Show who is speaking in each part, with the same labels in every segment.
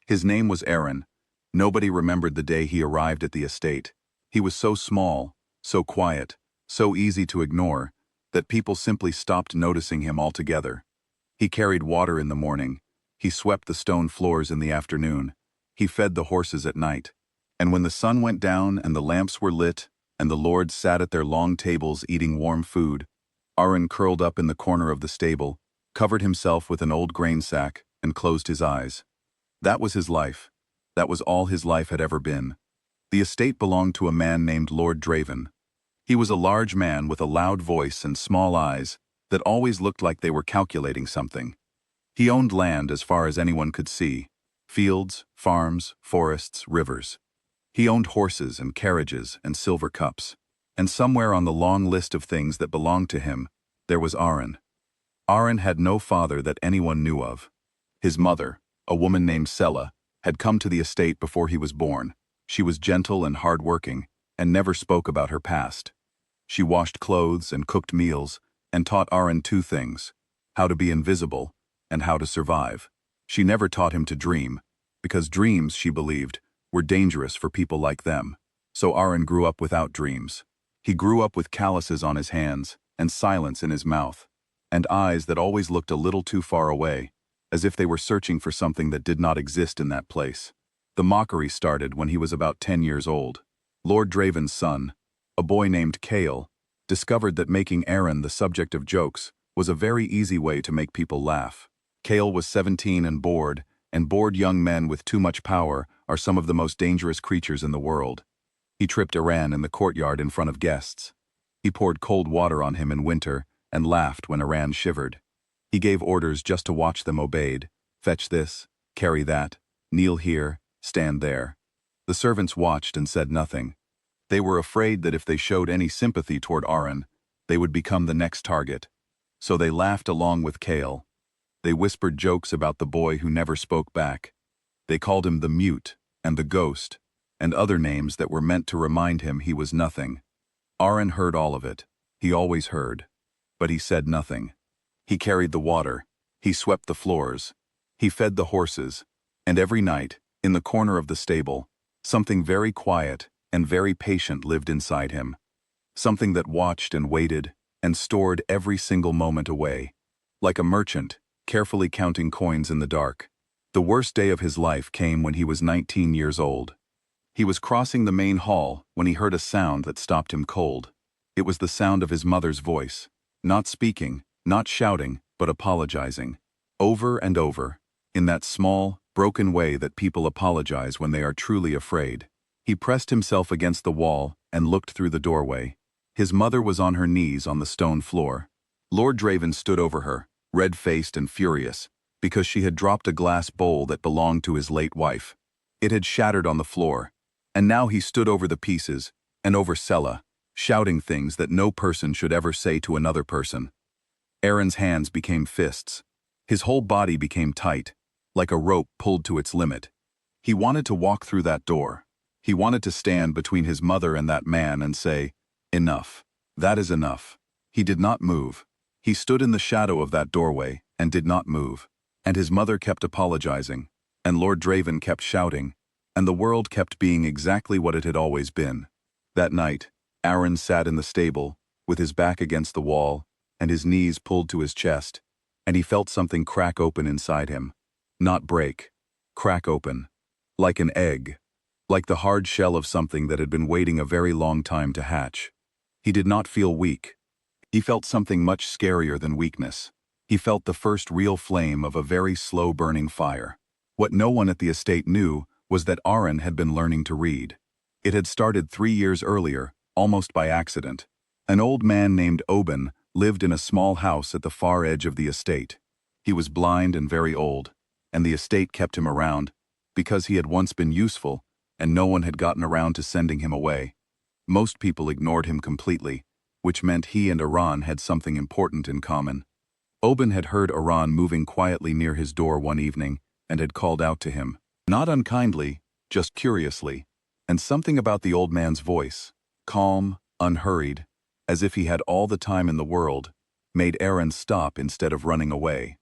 Speaker 1: His name was Aran. Nobody remembered the day he arrived at the estate. He was so small, so quiet, so easy to ignore, that people simply stopped noticing him altogether. He carried water in the morning. He swept the stone floors in the afternoon. He fed the horses at night. And when the sun went down and the lamps were lit, and the lords sat at their long tables eating warm food, Aran curled up in the corner of the stable, covered himself with an old grain sack, and closed his eyes. That was his life. That was all his life had ever been. The estate belonged to a man named Lord Draven. He was a large man with a loud voice and small eyes that always looked like they were calculating something. He owned land as far as anyone could see: fields, farms, forests, rivers. He owned horses and carriages and silver cups. And somewhere on the long list of things that belonged to him, there was Aran. Aran had no father that anyone knew of. His mother, a woman named Sela, had come to the estate before he was born. She was gentle and hard-working, and never spoke about her past. She washed clothes and cooked meals, and taught Aran two things: how to be invisible, and how to survive. She never taught him to dream, because dreams, she believed, were dangerous for people like them. So Aran grew up without dreams. He grew up with calluses on his hands, and silence in his mouth, and eyes that always looked a little too far away, as if they were searching for something that did not exist in that place. The mockery started when he was about 10 years old. Lord Draven's son, a boy named Kale, discovered that making Aran the subject of jokes was a very easy way to make people laugh. Kale was 17 and bored young men with too much power are some of the most dangerous creatures in the world. He tripped Aran in the courtyard in front of guests. He poured cold water on him in winter and laughed when Aran shivered. He gave orders just to watch them obeyed: fetch this, carry that, kneel here, stand there. The servants watched and said nothing. They were afraid that if they showed any sympathy toward Aran, they would become the next target. So they laughed along with Kale. They whispered jokes about the boy who never spoke back. They called him the Mute and the Ghost, and other names that were meant to remind him he was nothing. Aran heard all of it. He always heard. But he said nothing. He carried the water. He swept the floors. He fed the horses. And every night, in the corner of the stable, something very quiet and very patient lived inside him. Something that watched and waited and stored every single moment away. Like a merchant, carefully counting coins in the dark. The worst day of his life came when he was 19 years old. He was crossing the main hall when he heard a sound that stopped him cold. It was the sound of his mother's voice, not speaking, not shouting, but apologizing. Over and over, in that small, broken way that people apologize when they are truly afraid. He pressed himself against the wall and looked through the doorway. His mother was on her knees on the stone floor. Lord Draven stood over her, red-faced and furious, because she had dropped a glass bowl that belonged to his late wife. It had shattered on the floor. And now he stood over the pieces, and over Sela, shouting things that no person should ever say to another person. Aran's hands became fists. His whole body became tight, like a rope pulled to its limit. He wanted to walk through that door. He wanted to stand between his mother and that man and say, "Enough. That is enough." He did not move. He stood in the shadow of that doorway and did not move. And his mother kept apologizing, and Lord Draven kept shouting, and the world kept being exactly what it had always been. That night, Aran sat in the stable, with his back against the wall, and his knees pulled to his chest, and he felt something crack open inside him. Not break. Crack open. Like an egg. Like the hard shell of something that had been waiting a very long time to hatch. He did not feel weak. He felt something much scarier than weakness. He felt the first real flame of a very slow-burning fire. What no one at the estate knew was that Aran had been learning to read. It had started 3 years earlier, almost by accident. An old man named Oben lived in a small house at the far edge of the estate. He was blind and very old, and the estate kept him around because he had once been useful, and no one had gotten around to sending him away. Most people ignored him completely, which meant he and Aran had something important in common. Oben had heard Aran moving quietly near his door one evening and had called out to him. Not unkindly, just curiously, and something about the old man's voice, calm, unhurried, as if he had all the time in the world, made Aran stop instead of running away.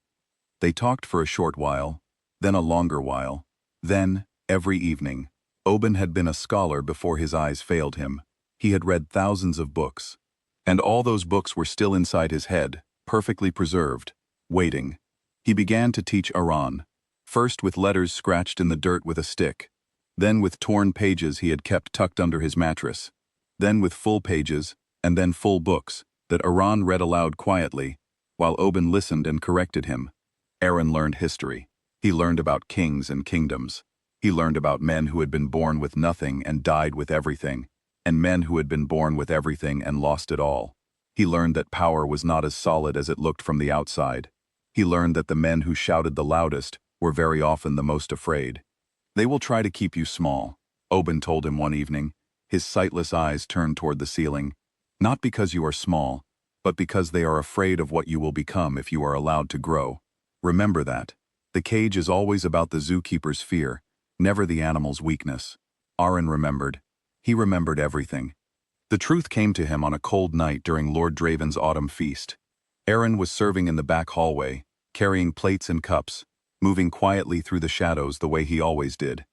Speaker 1: They talked for a short while, then a longer while, Then, every evening, Oben had been a scholar before his eyes failed him. He had read thousands of books. And all those books were still inside his head, perfectly preserved, waiting. He began to teach Aran, first with letters scratched in the dirt with a stick, then with torn pages he had kept tucked under his mattress, then with full pages, and then full books, that Aran read aloud quietly, while Oben listened and corrected him. Aran learned history. He learned about kings and kingdoms. He learned about men who had been born with nothing and died with everything, and men who had been born with everything and lost it all. He learned that power was not as solid as it looked from the outside. He learned that the men who shouted the loudest were very often the most afraid. "They will try to keep you small," Oben told him one evening, his sightless eyes turned toward the ceiling. "Not because you are small, but because they are afraid of what you will become if you are allowed to grow. Remember that. The cage is always about the zookeeper's fear, never the animal's weakness." Aran remembered. He remembered everything. The truth came to him on a cold night during Lord Draven's autumn feast. Aran was serving in the back hallway, carrying plates and cups, moving quietly through the shadows the way he always did.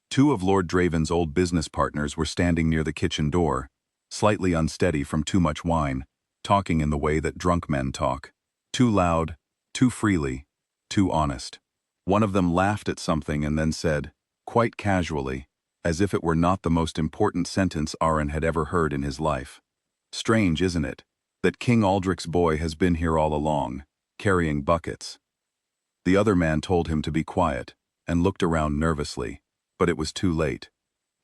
Speaker 1: Two of Lord Draven's old business partners were standing near the kitchen door, slightly unsteady from too much wine, talking in the way that drunk men talk. Too loud, too freely, too honest. One of them laughed at something and then said, quite casually, as if it were not the most important sentence Aran had ever heard in his life. "Strange, isn't it, that King Aldrich's boy has been here all along, carrying buckets?" The other man told him to be quiet, and looked around nervously, but it was too late.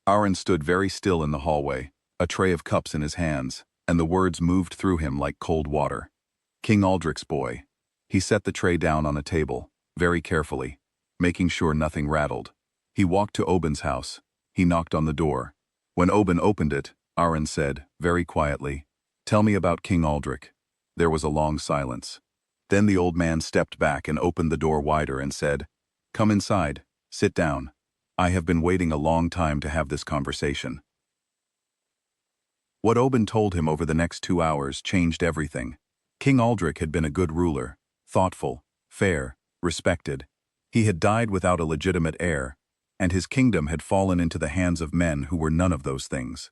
Speaker 1: Aran stood very still in the hallway, a tray of cups in his hands, and the words moved through him like cold water. King Aldrich's boy. He set the tray down on a table, very carefully, making sure nothing rattled. He walked to Oben's house. He knocked on the door. When Oben opened it, Aran said, very quietly, "Tell me about King Aldrich." There was a long silence. Then the old man stepped back and opened the door wider and said, "Come inside, sit down. I have been waiting a long time to have this conversation." What Oben told him over the next 2 hours changed everything. King Aldrich had been a good ruler, thoughtful, fair, respected. He had died without a legitimate heir, and his kingdom had fallen into the hands of men who were none of those things.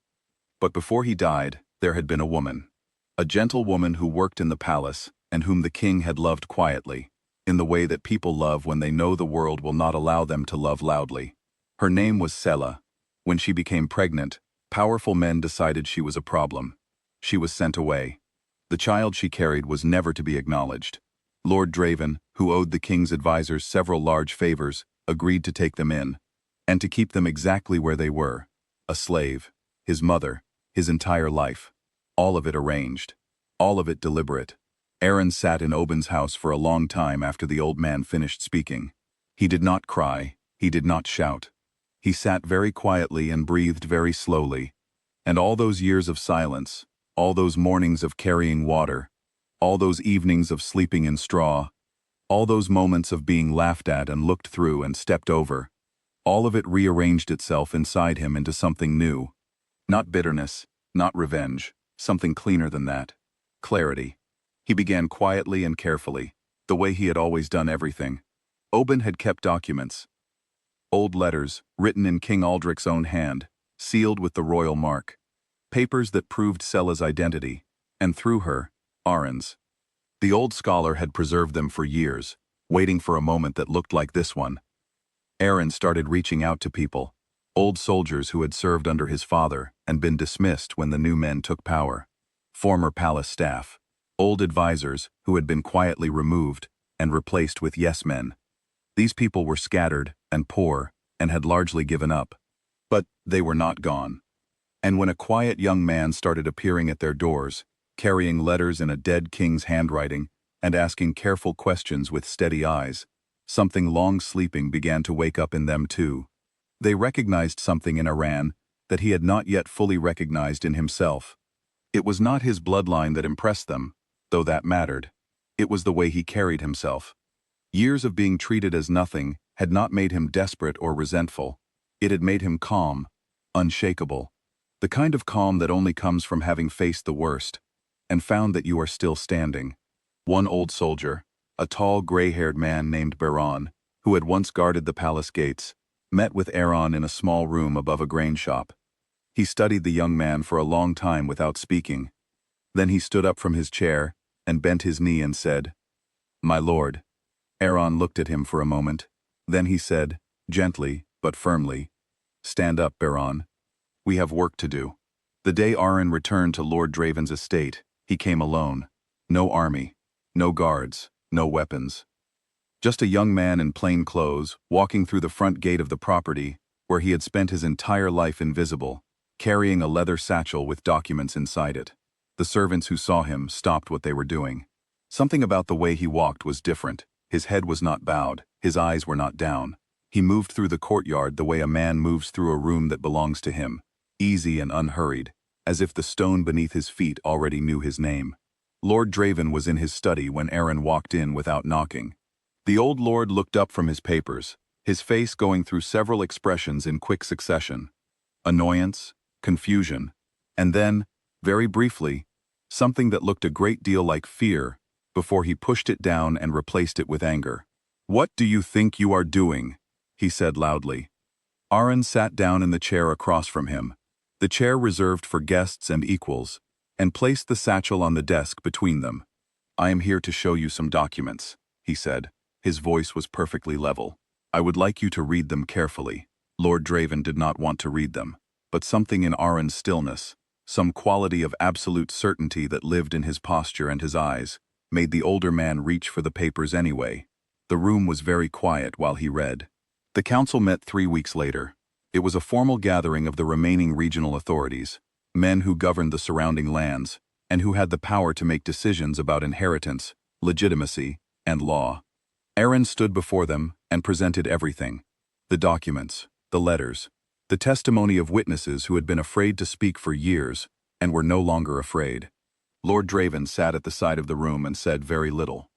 Speaker 1: But before he died, there had been a woman. A gentle woman who worked in the palace, and whom the king had loved quietly, in the way that people love when they know the world will not allow them to love loudly. Her name was Sela. When she became pregnant, powerful men decided she was a problem. She was sent away. The child she carried was never to be acknowledged. Lord Draven, who owed the king's advisors several large favors, agreed to take them in, and to keep them exactly where they were. A slave, his mother, his entire life. All of it arranged. All of it deliberate. Aran sat in Oben's house for a long time after the old man finished speaking. He did not cry, he did not shout. He sat very quietly and breathed very slowly. And all those years of silence, all those mornings of carrying water, all those evenings of sleeping in straw, all those moments of being laughed at and looked through and stepped over, all of it rearranged itself inside him into something new. Not bitterness, not revenge, something cleaner than that. Clarity. He began quietly and carefully, the way he had always done everything. Oben had kept documents. Old letters, written in King Aldrich's own hand, sealed with the royal mark. Papers that proved Sela's identity, and through her, Aran's. The old scholar had preserved them for years, waiting for a moment that looked like this one. Aran started reaching out to people, old soldiers who had served under his father and been dismissed when the new men took power, former palace staff, old advisors who had been quietly removed and replaced with yes-men. These people were scattered and poor and had largely given up. But they were not gone. And when a quiet young man started appearing at their doors, carrying letters in a dead king's handwriting and asking careful questions with steady eyes, something long sleeping began to wake up in them too. They recognized something in Aran that he had not yet fully recognized in himself. It was not his bloodline that impressed them, though that mattered. It was the way he carried himself. Years of being treated as nothing had not made him desperate or resentful. It had made him calm, unshakable. The kind of calm that only comes from having faced the worst, and found that you are still standing. One old soldier, a tall gray-haired man named Aran, who had once guarded the palace gates, met with Aran in a small room above a grain shop. He studied the young man for a long time without speaking. Then he stood up from his chair and bent his knee and said, "My lord." Aran looked at him for a moment. Then he said, gently but firmly, "Stand up, Aran. We have work to do." The day Aran returned to Lord Draven's estate, he came alone. No army, no guards, no weapons. Just a young man in plain clothes, walking through the front gate of the property, where he had spent his entire life invisible, carrying a leather satchel with documents inside it. The servants who saw him stopped what they were doing. Something about the way he walked was different. His head was not bowed, his eyes were not down. He moved through the courtyard the way a man moves through a room that belongs to him, easy and unhurried, as if the stone beneath his feet already knew his name. Lord Draven was in his study when Aran walked in without knocking. The old lord looked up from his papers, his face going through several expressions in quick succession. Annoyance, confusion, and then, very briefly, something that looked a great deal like fear, before he pushed it down and replaced it with anger. "What do you think you are doing?" he said loudly. Aran sat down in the chair across from him, the chair reserved for guests and equals, and placed the satchel on the desk between them. "I am here to show you some documents," he said. His voice was perfectly level. "I would like you to read them carefully." Lord Draven did not want to read them, but something in Aran's stillness, some quality of absolute certainty that lived in his posture and his eyes, made the older man reach for the papers anyway. The room was very quiet while he read. The council met 3 weeks later. It was a formal gathering of the remaining regional authorities, men who governed the surrounding lands, and who had the power to make decisions about inheritance, legitimacy, and law. Aran stood before them and presented everything: the documents, the letters, the testimony of witnesses who had been afraid to speak for years and were no longer afraid. Lord Draven sat at the side of the room and said very little.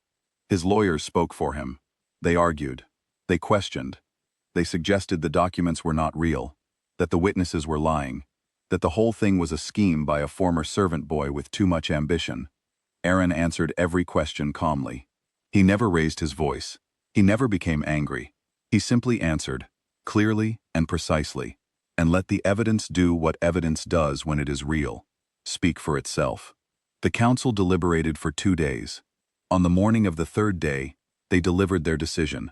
Speaker 1: His lawyers spoke for him. They argued. They questioned. They suggested the documents were not real, that the witnesses were lying, that the whole thing was a scheme by a former servant boy with too much ambition. Aran answered every question calmly. He never raised his voice. He never became angry. He simply answered, clearly and precisely, and let the evidence do what evidence does when it is real: speak for itself. The council deliberated for 2 days. On the morning of the 3rd day, they delivered their decision.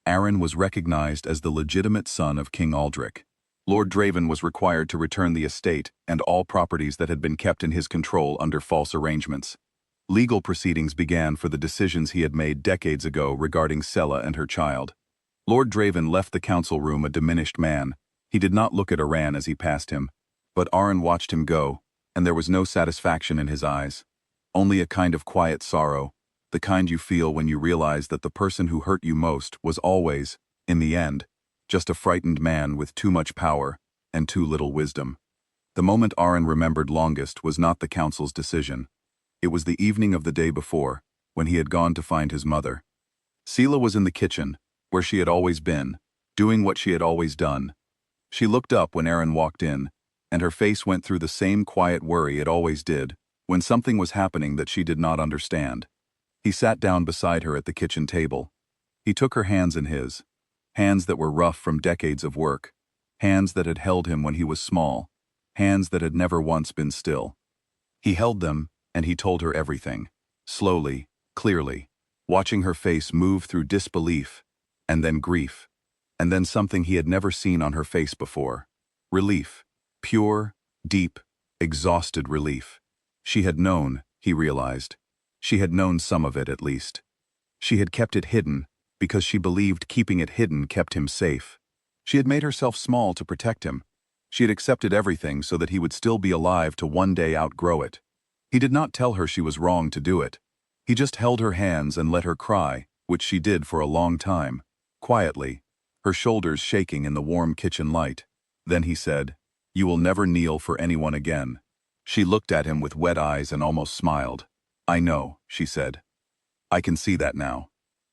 Speaker 1: Aran was recognized as the legitimate son of King Aldrich. Lord Draven was required to return the estate and all properties that had been kept in his control under false arrangements. Legal proceedings began for the decisions he had made decades ago regarding Sela and her child. Lord Draven left the council room a diminished man. He did not look at Aran as he passed him, but Aran watched him go, and there was no satisfaction in his eyes. Only a kind of quiet sorrow, the kind you feel when you realize that the person who hurt you most was always, in the end, just a frightened man with too much power and too little wisdom. The moment Aran remembered longest was not the council's decision. It was the evening of the day before, when he had gone to find his mother. Sela was in the kitchen, where she had always been, doing what she had always done. She looked up when Aran walked in, and her face went through the same quiet worry it always did when something was happening that she did not understand. He sat down beside her at the kitchen table. He took her hands in his, hands that were rough from decades of work, hands that had held him when he was small, hands that had never once been still. He held them, and he told her everything, slowly, clearly, watching her face move through disbelief, and then grief, and then something he had never seen on her face before: relief, pure, deep, exhausted relief. She had known, he realized. She had known some of it at least. She had kept it hidden because she believed keeping it hidden kept him safe. She had made herself small to protect him. She had accepted everything so that he would still be alive to one day outgrow it. He did not tell her she was wrong to do it. He just held her hands and let her cry, which she did for a long time, quietly, her shoulders shaking in the warm kitchen light. Then he said, "You will never kneel for anyone again." She looked at him with wet eyes and almost smiled. "I know," she said. "I can see that now."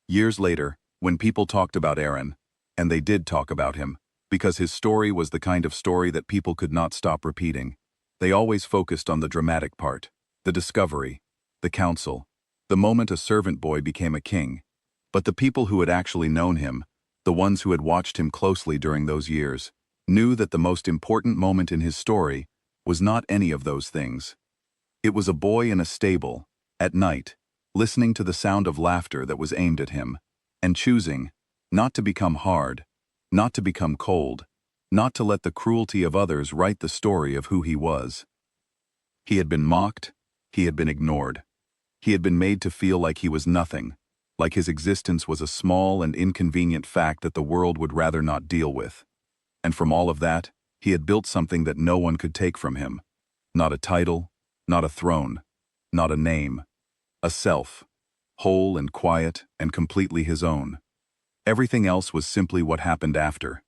Speaker 1: Years later, when people talked about Aran, and they did talk about him, because his story was the kind of story that people could not stop repeating, they always focused on the dramatic part, the discovery, the council, the moment a servant boy became a king. But the people who had actually known him, The ones who had watched him closely during those years knew that the most important moment in his story was not any of those things. It was a boy in a stable, at night, listening to the sound of laughter that was aimed at him, and choosing not to become hard, not to become cold, not to let the cruelty of others write the story of who he was. He had been mocked, he had been ignored. He had been made to feel like he was nothing, like his existence was a small and inconvenient fact that the world would rather not deal with. And from all of that, he had built something that no one could take from him. Not a title, not a throne, not a name. A self, whole and quiet and completely his own. Everything else was simply what happened after.